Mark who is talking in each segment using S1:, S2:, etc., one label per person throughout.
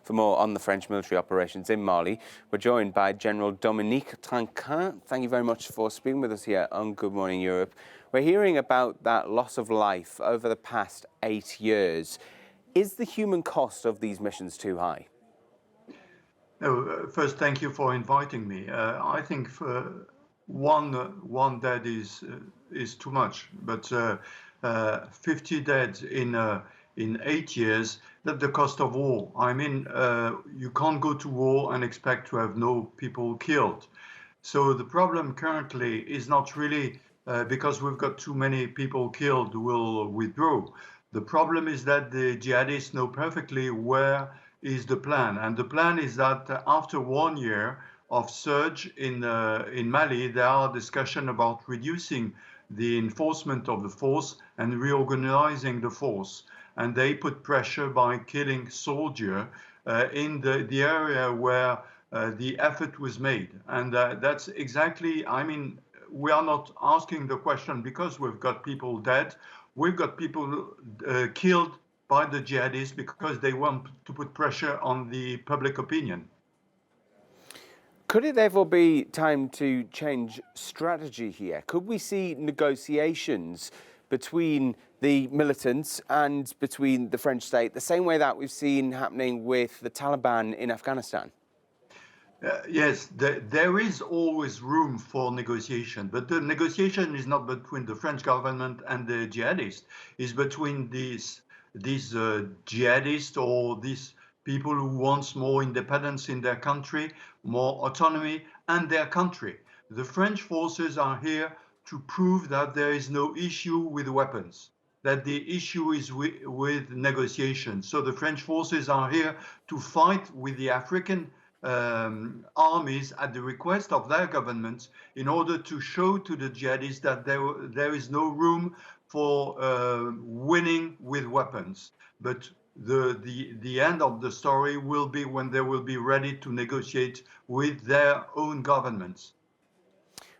S1: For more on the French military operations in Mali, we're joined by General Dominique Trinquant. Thank you very much for speaking with us here on Good Morning Europe. We're hearing about that loss of life over the past 8 years. Is the human cost of these missions too high?
S2: First, thank you for inviting me. I think for one dead is too much, but 50 dead in 8 years, that's the cost of war. I mean, you can't go to war and expect to have no people killed. So the problem currently is not really because we've got too many people killed, we'll withdraw. The problem is that the jihadists know perfectly where is the plan. And the plan is that after 1 year of surge in Mali, there are discussions about reducing the enforcement of the force and reorganizing the force. And they put pressure by killing soldiers in the area where the effort was made. And that's exactly, I mean, we are not asking the question because we've got people dead. We've got people killed by the jihadists because they want to put pressure on the public opinion.
S1: Could it therefore be time to change strategy here? Could we see negotiations between the militants and between the French state, the same way that we've seen happening with the Taliban in Afghanistan?
S2: Yes, there is always room for negotiation, but the negotiation is not between the French government and the jihadists. It's between these jihadists or these people who want more independence in their country, more autonomy, and their country. The French forces are here to prove that there is no issue with weapons, that the issue is with negotiation. So the French forces are here to fight with the African armies at the request of their governments in order to show to the jihadists that there is no room for winning with weapons. But the end of the story will be when they will be ready to negotiate with their own governments.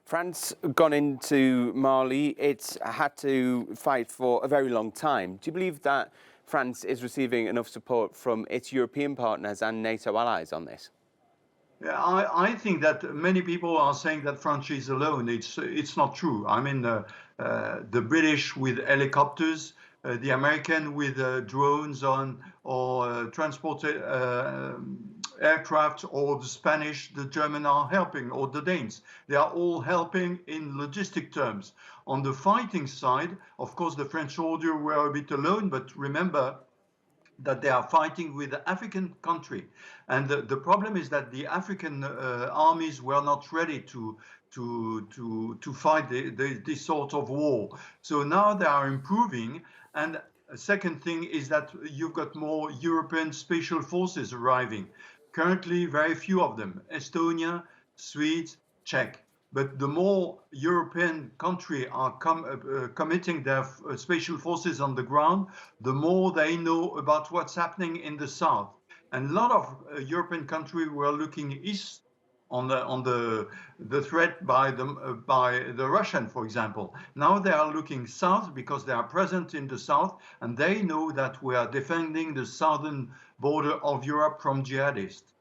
S1: France gone into Mali, it's had to fight for a very long time. Do you believe that France is receiving enough support from its European partners and NATO allies on this?
S2: Yeah, I think that many people are saying that France is alone. It's not true. I mean, the British with helicopters, the American with drones or transported aircraft, or the Spanish, the German are helping, or the Danes. They are all helping in logistic terms. On the fighting side, of course, the French soldiers were a bit alone, but remember that they are fighting with the African country. And the problem is that the African armies were not ready to fight this sort of war. So now they are improving. And a second thing is that you've got more European special forces arriving. Currently, very few of them: Estonia, Swedes, Czech. But the more European countries are committing their special forces on the ground, the more they know about what's happening in the south. And a lot of European countries were looking east on the threat by the Russian, for example. Now they are looking south because they are present in the south, and they know that we are defending the southern border of Europe from jihadists.